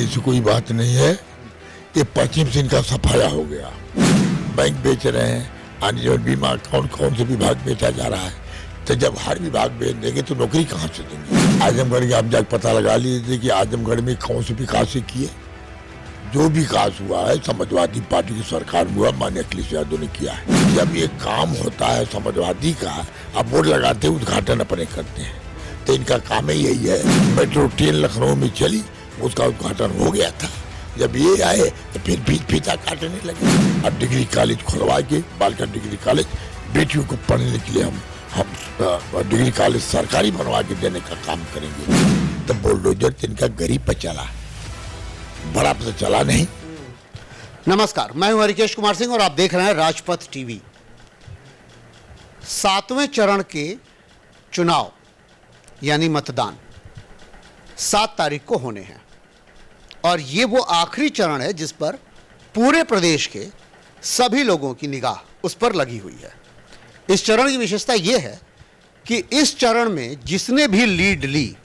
ऐसी कोई बात नहीं है। ये पश्चिम से इनका सफाया हो गया। बैंक बेच रहे हैं, आजीवन बीमा कौन से विभाग बेचा जा रहा है। तो जब हर विभाग बेच देंगे तो नौकरी कहाँ से देंगे। आजमगढ़ के आप जाकर पता लगा लीजिए कि आजमगढ़ में कौन से विकास किए। जो विकास हुआ है समाजवादी पार्टी की सरकार में हुआ, माननीय अखिलेश यादव ने किया है। जब ये काम होता है समाजवादी का, आप बोर्ड लगाते उद्घाटन अपने करते हैं, तो इनका काम ही यही है। मेट्रो ट्रेन लखनऊ में चली, उसका उद्घाटन हो गया था। जब ये आए तो फिर फीता काटने लगे। अब डिग्री कॉलेज खुलवा के, बालिका डिग्री कॉलेज बेटियों को पढ़ने के लिए हम डिग्री कॉलेज सरकारी बनवा के देने का काम करेंगे। तो बुलडोजर इनका गरीब पर चला, बड़ा पर चला नहीं। नमस्कार, मैं हूं हरिकेश कुमार सिंह और आप देख रहे हैं राजपथ टीवी। 7वें चरण के चुनाव यानी मतदान 7 तारीख को होने हैं और ये वो आखिरी चरण है जिस पर पूरे प्रदेश के सभी लोगों की निगाह उस पर लगी हुई है। इस चरण की विशेषता यह है कि इस चरण में जिसने भी लीड ली,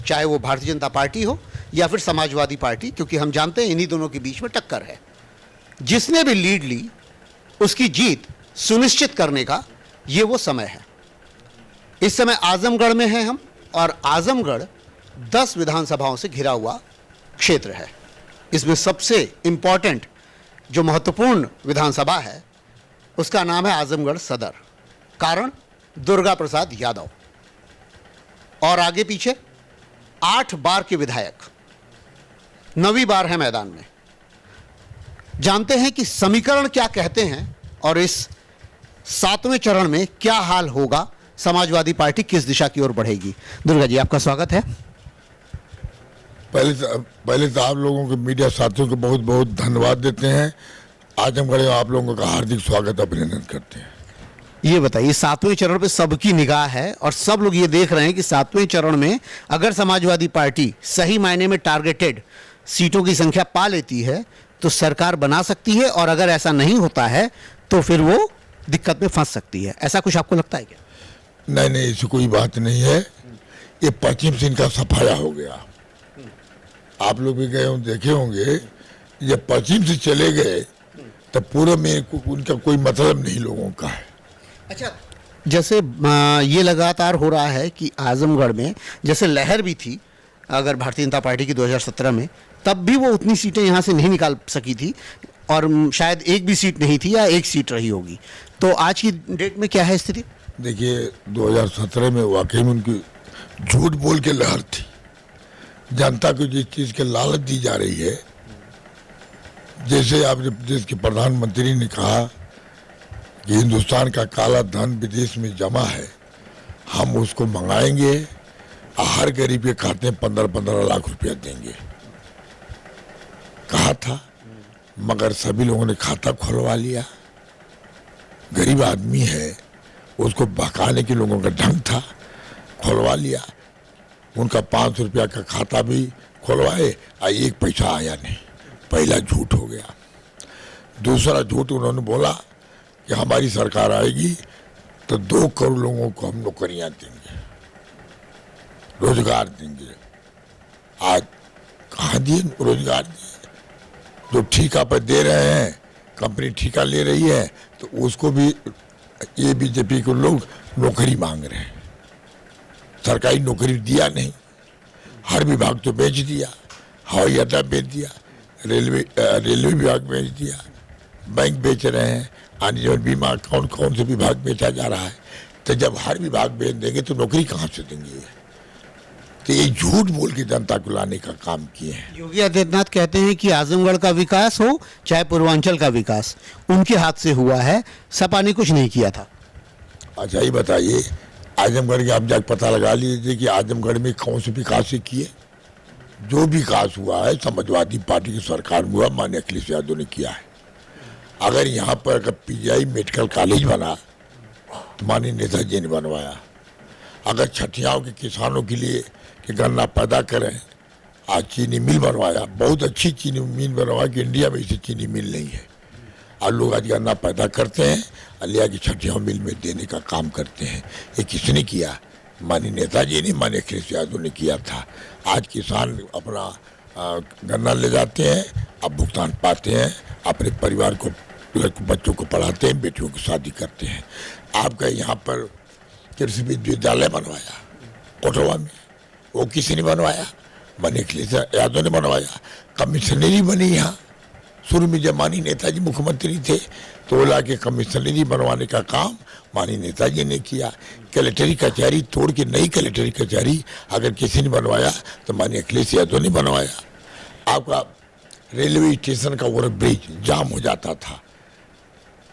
चाहे वो भारतीय जनता पार्टी हो या फिर समाजवादी पार्टी, क्योंकि हम जानते हैं इन्हीं दोनों के बीच में टक्कर है, जिसने भी लीड ली उसकी जीत सुनिश्चित करने का ये वो समय है। इस समय आजमगढ़ में हैं हम और आजमगढ़ 10 विधानसभाओं से घिरा हुआ क्षेत्र है। इसमें सबसे इंपॉर्टेंट जो महत्वपूर्ण विधानसभा है उसका नाम है आजमगढ़ सदर। कारण दुर्गा प्रसाद यादव और आगे पीछे 8 बार के विधायक 9वीं बार है मैदान में। जानते हैं कि समीकरण क्या कहते हैं और इस 7वें चरण में क्या हाल होगा, समाजवादी पार्टी किस दिशा की ओर बढ़ेगी। दुर्गा जी, आपका स्वागत है। पहले तो आप लोगों के मीडिया साथियों को बहुत बहुत धन्यवाद देते हैं। आजमगढ़ में आप लोगों का हार्दिक स्वागत अभिनंदन करते हैं। ये बताइए, 7वें चरण पे सबकी निगाह है और सब लोग ये देख रहे हैं कि 7वें चरण में अगर समाजवादी पार्टी सही मायने में टारगेटेड सीटों की संख्या पा लेती है तो सरकार बना सकती है, और अगर ऐसा नहीं होता है तो फिर वो दिक्कत में फंस सकती है। ऐसा कुछ आपको लगता है क्या? नहीं, ऐसी कोई बात नहीं है। ये पश्चिम से इनका सफाया हो गया। आप लोग भी गए देखे होंगे, जब पश्चिम से चले गए तब पूर्व में उनका कोई मतलब नहीं लोगों का है। अच्छा, जैसे ये लगातार हो रहा है कि आजमगढ़ में जैसे लहर भी थी अगर भारतीय जनता पार्टी की 2017 में, तब भी वो उतनी सीटें यहाँ से नहीं निकाल सकी थी और शायद एक भी सीट नहीं थी या एक सीट रही होगी। तो आज की डेट में क्या है स्थिति? देखिए, 2017 में वाकई में उनकी झूठ बोल के लहर थी। जनता को जिस चीज़ के लालच दी जा रही है, जैसे आपने देश के प्रधानमंत्री ने कहा कि हिंदुस्तान का काला धन विदेश में जमा है, हम उसको मंगाएंगे और हर गरीब के खाते में 15-15 लाख रुपया देंगे, कहा था। मगर सभी लोगों ने खाता खुलवा लिया। गरीब आदमी है, उसको बहकाने के लोगों का ढंग था, खुलवा लिया। उनका 500 रुपया का खाता भी खुलवाए और 1 पैसा आया नहीं। पहला झूठ हो गया। दूसरा झूठ उन्होंने बोला कि हमारी सरकार आएगी तो 2 करोड़ लोगों को हम नौकरियां देंगे, रोजगार देंगे। आज कहाँ दिए रोजगार दिए? जो ठेका पर दे रहे हैं, कंपनी ठेका ले रही है, तो उसको भी ये बीजेपी के लोग नौकरी मांग रहे हैं। सरकारी नौकरी दिया नहीं, हर विभाग तो बेच दिया। हवाई अड्डा बेच दिया, रेलवे विभाग बेच दिया, बैंक बेच रहे हैं, आजीवन बीमा कौन से विभाग बेचा जा रहा है। तो जब हर विभाग बेच देंगे तो नौकरी कहाँ से देंगे। तो ये झूठ बोल के जनता को लाने का काम किए हैं। योगी आदित्यनाथ कहते हैं कि आजमगढ़ का विकास हो चाहे पूर्वांचल का विकास उनके हाथ से हुआ है, सपा ने कुछ नहीं किया था। अच्छा, ये बताइए, आजमगढ़ के आप जाकर पता लगा लीजिए कि आजमगढ़ में कौन से विकास किए। जो विकास हुआ है समाजवादी पार्टी की सरकार में हुआ, माननीय अखिलेश यादव ने किया है। अगर यहाँ पर अगर पीजीआई मेडिकल कॉलेज बना तो माननीय नेताजी ने बनवाया। अगर छठियाओं के किसानों के लिए कि गन्ना पैदा करें, आज चीनी मिल बनवाया, बहुत अच्छी चीनी मिल बनवाया कि इंडिया में इसे चीनी मिल नहीं है। और लोग आज गन्ना पैदा करते हैं और ले आके छठियाओं मिल में देने का काम करते हैं। ये किसने किया? माननीय नेताजी ने, माननीय अखिलेश यादव ने किया था। आज किसान अपना गन्ना ले जाते हैं, अब भुगतान पाते हैं, अपने परिवार को, बच्चों को पढ़ाते हैं, बेटियों की शादी करते हैं। आपका यहाँ पर कृषि विश्वविद्यालय बनवाया कोटवा में, वो किसी ने बनवाया? बने अखिलेश यादव ने बनवाया। कमिश्नरी बनी यहाँ, शुरू में जब माननीय नेताजी मुख्यमंत्री थे तो वो लाके कमिश्नरी बनवाने का काम माननीय नेताजी ने किया। कलेक्टरी कचहरी तोड़ के नई कलेक्टरी कचहरी अगर किसी ने बनवाया तो माननीय अखिलेश यादव ने बनवाया। आपका रेलवे स्टेशन का ओवर ब्रिज जाम हो जाता था,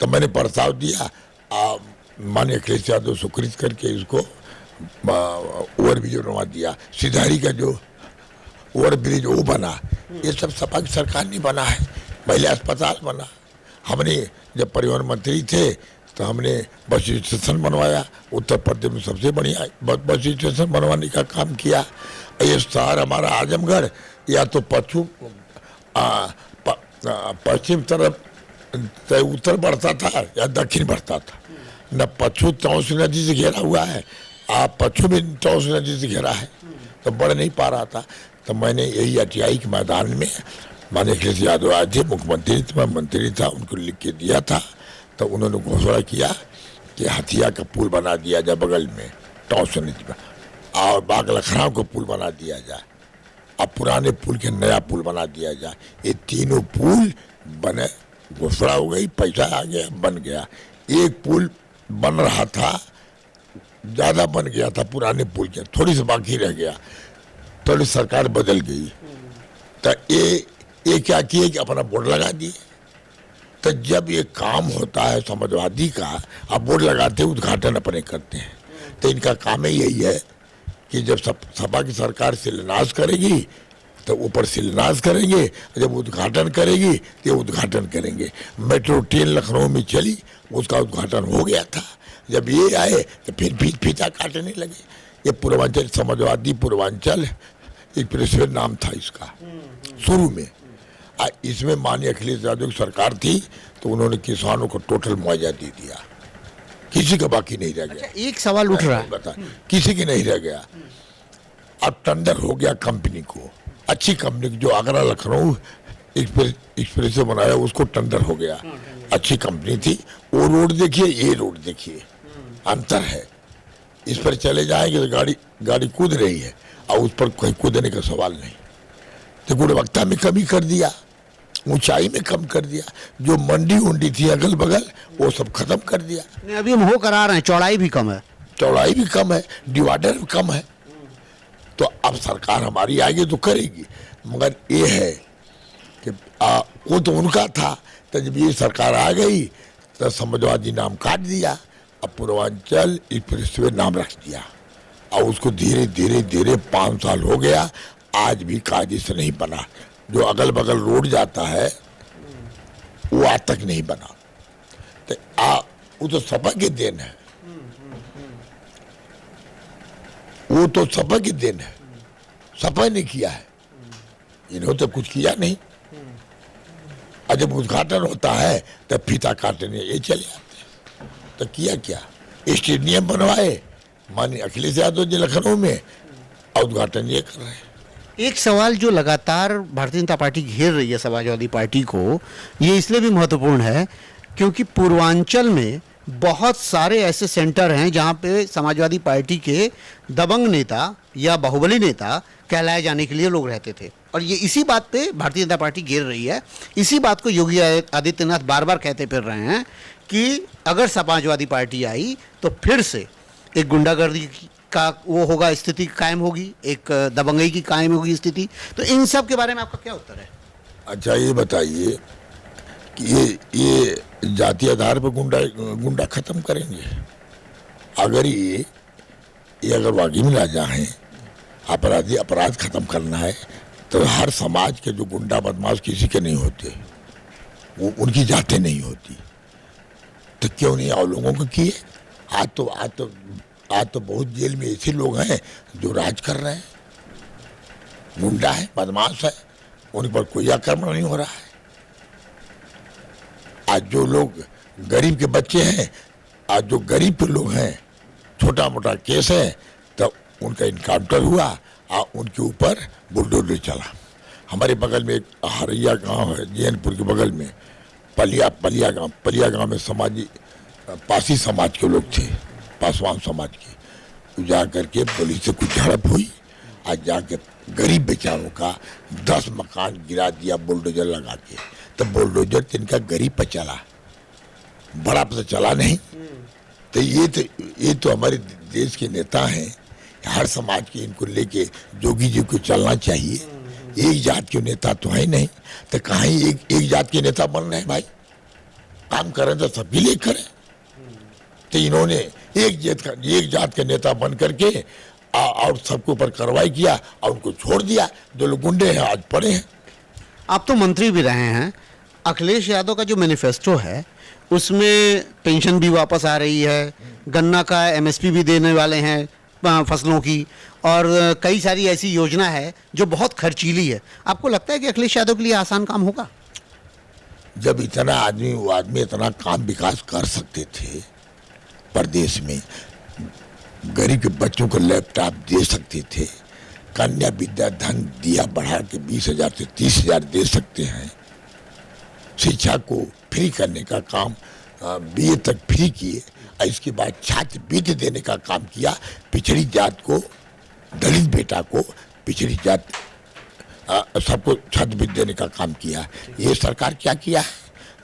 तो मैंने प्रस्ताव दिया, माननीय अखिलेश यादव सुकृत करके इसको ओवर ब्रिज बनवा दिया। सिधारी का जो ओवर ब्रिज वो बना, ये सब सपा की सरकार ने बना है। महिला अस्पताल बना, हमने जब परिवहन मंत्री थे तो हमने बस स्टेशन बनवाया, उत्तर प्रदेश में सबसे बढ़िया बस स्टेशन बनवाने का काम किया। ये शहर हमारा आजमगढ़ या तो पश्चिम तरफ उत्तर बढ़ता था या दक्षिण बढ़ता था, न पश्चिम तौसी नदी से घेरा हुआ है, आप पश्चिमी तौसी नदी से घेरा है, तो बढ़ नहीं पा रहा था। तो मैंने यही अटियाई के मैदान में माननीय अखिलेश यादव आज थे मुख्यमंत्री, मैं मंत्री था, उनको लिख के दिया था, तो उन्होंने घोषणा किया कि हथिया का पुल बना दिया जाए बगल में टॉस नदी में, और बाग लखराव को पुल बना दिया जाए, अब पुराने पुल के नया पुल बना दिया जाए। ये तीनों पुल बने, घोषणा हो गई, पैसा आ गया, बन गया। एक पुल बन रहा था, ज़्यादा बन गया था पुराने पुल के, थोड़ी सी बाकी रह गया, थोड़ी सरकार बदल गई, तो ये क्या किए कि अपना बोर्ड लगा दिए। तो जब ये काम होता है समाजवादी का, आप बोर्ड लगाते उद्घाटन अपने करते हैं, तो इनका काम ही यही है कि जब सपा की सरकार शिलान्यास करेगी तो ऊपर शिलान्यास करेंगे, जब उद्घाटन करेगी तो ये उद्घाटन करेंगे। मेट्रो ट्रेन लखनऊ में चली, उसका उद्घाटन हो गया था, जब ये आए तो फिर फीता काटने लगे। ये पूर्वांचल समाजवादी पूर्वांचल एक्सप्रेसवे नाम था इसका शुरू में। इसमें माननीय अखिलेश यादव की सरकार थी तो उन्होंने किसानों को टोटल मुआवजा दे दिया, किसी का बाकी नहीं रह गया। अच्छा, एक सवाल उठ रहा है, किसी की नहीं रह गया। अब टेंडर हो गया कंपनी को, अच्छी कंपनी जो आगरा लखनऊ एक्सप्रेस से बनाया उसको टेंडर हो गया, अच्छी कंपनी थी। वो रोड देखिए, ये रोड देखिए, अंतर है। इस पर चले जाएंगे तो गाड़ी कूद रही है और उस पर कोई कूदने का सवाल नहीं। तो गुणवत्ता में कमी कर दिया, ऊंचाई में कम कर दिया, जो मंडी उंडी थी अगल बगल वो सब खत्म कर दिया। नहीं, अभी हम हो करा रहे हैं, चौड़ाई भी कम है, चौड़ाई भी कम है, डिवाइडर भी कम है। तो अब सरकार हमारी आएगी तो करेगी, मगर ये है कि वो तो उनका था, तो जब ये सरकार आ गई तो समाजवादी नाम काट दिया, अब पूर्वांचल एक्सप्रेसवे नाम रख दिया, और उसको धीरे धीरे धीरे 5 साल हो गया, आज भी कायदे से नहीं बना। जो अगल बगल रोड जाता है वो आज तक नहीं बना। तो वो तो सपा की देन है, वो तो सपा की देन है, सपा ने किया है, इन्होंने तो कुछ किया नहीं। और जब उद्घाटन होता है तब फीता काटने ये चले आते हैं। तो किया क्या, स्टेडियम बनवाए माननीय अखिलेश यादव जी लखनऊ में, और उद्घाटन ये कर रहे हैं। एक सवाल जो लगातार भारतीय जनता पार्टी घेर रही है समाजवादी पार्टी को, ये इसलिए भी महत्वपूर्ण है क्योंकि पूर्वांचल में बहुत सारे ऐसे सेंटर हैं जहां पे समाजवादी पार्टी के दबंग नेता या बाहुबली नेता कहलाए जाने के लिए लोग रहते थे, और ये इसी बात पे भारतीय जनता पार्टी घेर रही है। इसी बात को योगी आदित्यनाथ बार बार कहते फिर रहे हैं कि अगर समाजवादी पार्टी आई तो फिर से एक गुंडागर्दी का वो होगा, स्थिति कायम होगी, एक दबंगई की कायम होगी स्थिति। तो इन सब के बारे में आपका क्या उत्तर है? अच्छा, ये बताइए कि ये जाति आधार पर गुंडा खत्म करेंगे? अगर ये अगर वाकई में राजा हैं, अपराध खत्म करना है, तो हर समाज के जो गुंडा बदमाश किसी के नहीं होते, वो उनकी जातें नहीं होती, तो क्यों नहीं और लोगों को किए? आज तो बहुत जेल में ऐसे लोग हैं जो राज कर रहे हैं, गुंडा है, बदमाश है, उन पर कोई आक्रमण नहीं हो रहा है। आज जो लोग गरीब के बच्चे हैं, आज जो गरीब के लोग हैं, छोटा मोटा केस है तो उनका इनकाउंटर हुआ और उनके ऊपर बुलडोजर चला। हमारे बगल में एक हरैया गांव है, जैनपुर के बगल में पलिया गांव में समाजी पासी समाज के लोग थे, पासवान समाज के। जा करके पुलिस से कुछ झड़प हुई, आज जाके गरीब बेचारों का 10 मकान गिरा दिया बुलडोजर लगा के। तब बुलडोजर तिनका गरीब पर चला, बड़ा पर चला नहीं। तो ये तो हमारे देश के नेता हैं, हर समाज के इनको लेके जोगी जी को चलना चाहिए। एक जात के नेता तो है नहीं, तो कहाँ एक जात के नेता बन रहे हैं भाई। काम करें तो सबके लिए करें। तो इन्होंने एक जात के नेता बन करके और सबके ऊपर कार्रवाई किया और उनको छोड़ दिया। जो लोग गुंडे हैं आज पड़े हैं। आप तो मंत्री भी रहे हैं, अखिलेश यादव का जो मैनिफेस्टो है उसमें पेंशन भी वापस आ रही है, गन्ना का एमएसपी भी देने वाले हैं फसलों की, और कई सारी ऐसी योजना है जो बहुत खर्चीली है। आपको लगता है कि अखिलेश यादव के लिए आसान काम होगा? जब इतना वो आदमी इतना काम विकास कर सकते थे, प्रदेश में गरीब के बच्चों को लैपटॉप दे सकते थे, कन्या विद्या धन दिया बढ़ा के 20,000 से 30,000 दे सकते हैं, शिक्षा को फ्री करने का काम बीए तक फ्री किए, और इसके बाद छात्रवृत्ति देने का काम किया। पिछड़ी जात को, दलित बेटा को, पिछड़ी जात सबको छात्रवृत्ति देने का काम किया। ये सरकार क्या किया है?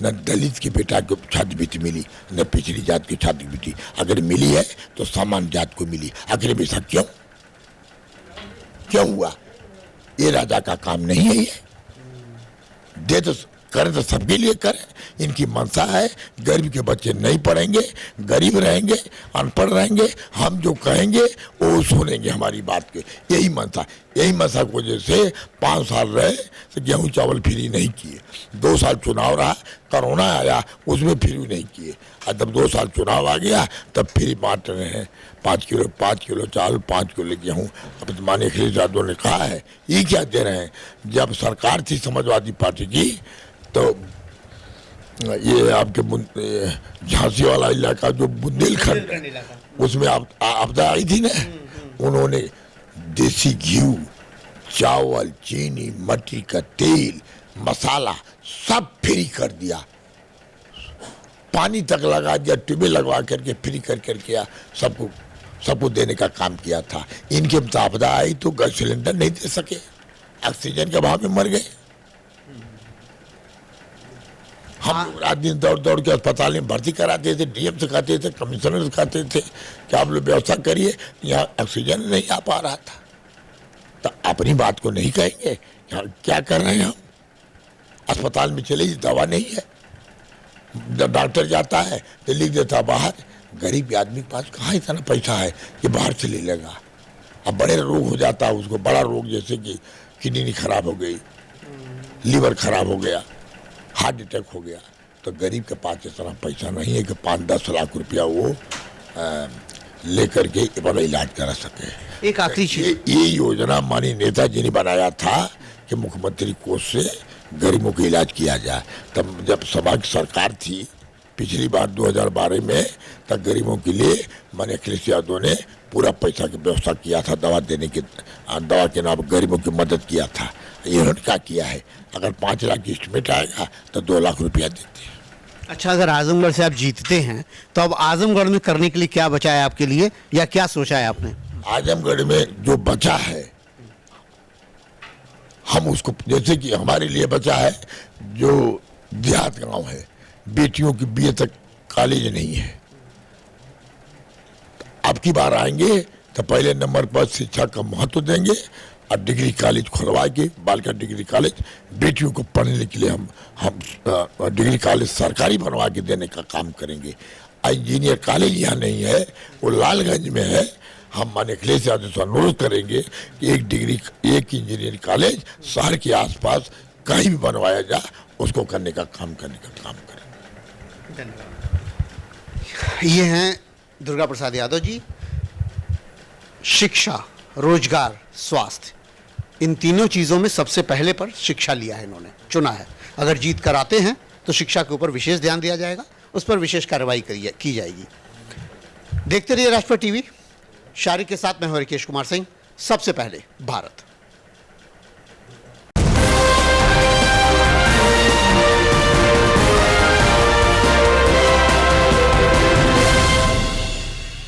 न दलित के बेटा को छात्रवृत्ति मिली, न पिछड़ी जात की छात्रवृत्ति। अगर मिली है तो सामान्य जात को मिली। आखिर ऐसा क्यों हुआ? ये राजा का काम नहीं है। ये दे तो करें तो सबके लिए करें। इनकी मंशा है गरीब के बच्चे नहीं पढ़ेंगे, गरीब रहेंगे, अनपढ़ रहेंगे, हम जो कहेंगे वो सुनेंगे हमारी बात के। यही मंशा की वजह से 5 साल रहे तो गेहूं चावल फ्री नहीं किए। 2 साल चुनाव रहा, कोरोना आया, उसमें फ्री नहीं किए। और जब 2 साल चुनाव आ गया तब फ्री बांट रहे हैं। 5 किलो चावल, 5 किलो गेहूँ। अब माननीय अखिलेश यादव ने कहा है, ये क्या दे रहे हैं? जब सरकार थी समाजवादी पार्टी की तो ये आपके झांसी वाला इलाका जो बुंदेलखंड, उसमें आपदा आई थी ना, उन्होंने देसी घी, चावल, चीनी, मट्टी का तेल, मसाला सब फ्री कर दिया। पानी तक लगा दिया, ट्यूबेल लगवा करके फ्री किया, सबको देने का काम किया था। इनके आपदा आई तो गैस सिलेंडर नहीं दे सके, ऑक्सीजन के अभाव में मर गए। हम रात दिन दौड़ के अस्पताल में भर्ती कराते थे, डीएम से कहते थे, कमिश्नर से कहते थे कि आप लोग व्यवस्था करिए, यहाँ ऑक्सीजन नहीं आ पा रहा था। तो अपनी बात को नहीं कहेंगे, क्या कर रहे हैं हम? अस्पताल में चले, दवा नहीं है, जब डॉक्टर जाता है तो लिख देता बाहर। गरीब आदमी के पास कहाँ इतना पैसा है कि बाहर से ले लेगा? अब बड़े रोग हो जाता है उसको, बड़ा रोग जैसे कि किडनी खराब हो गई, लीवर खराब हो गया, हार्ट अटैक हो गया, तो गरीब के पास इतना पैसा नहीं है कि 5-10 लाख रुपया वो लेकर के अपना इलाज करा सके। एक आखिरी चीज, ये योजना माननीय नेताजी ने बनाया था कि मुख्यमंत्री कोष से गरीबों का इलाज किया जाए। तब जब सभा की सरकार थी पिछली बार 2012 में, तब गरीबों के लिए माननीय अखिलेश यादव ने पूरा पैसा की व्यवस्था किया था, दवा के नाम गरीबों की मदद किया था। इन्होंने क्या किया है? अगर 5 लाख की एस्टिमेट आएगा तो 2 लाख रुपया देते हैं। अच्छा, अगर आजमगढ़ से आप जीतते हैं तो अब आजमगढ़ में करने के लिए क्या बचा है आपके लिए, या क्या सोचा है आपने? आजमगढ़ में जो बचा है हम उसको, जैसे कि हमारे लिए बचा है जो देहात गांव है, बेटियों की बीए तक कॉलेज नहीं है। अब की बार आएंगे तो पहले नंबर पर शिक्षा का महत्व देंगे और डिग्री कॉलेज खुलवा के, बालिका डिग्री कॉलेज, बेटियों को पढ़ने के लिए हम डिग्री कॉलेज सरकारी बनवा के देने का काम करेंगे। इंजीनियर कॉलेज यहाँ नहीं है, वो लालगंज में है। हम माननीय अखिलेश यादव से अनुरोध करेंगे कि एक इंजीनियरिंग कॉलेज शहर के आसपास कहीं भी बनवाया जाए, उसको करने का काम करें। ये हैं दुर्गा प्रसाद यादव जी। शिक्षा, रोजगार, स्वास्थ्य, इन तीनों चीज़ों में सबसे पहले पर शिक्षा लिया है, इन्होंने चुना है। अगर जीत कर आते हैं तो शिक्षा के ऊपर विशेष ध्यान दिया जाएगा, उस पर विशेष कार्रवाई की जाएगी। देखते रहिए राष्ट्रपति टीवी। शारिक के साथ मैं हूं रिकेश कुमार सिंह। सबसे पहले भारत।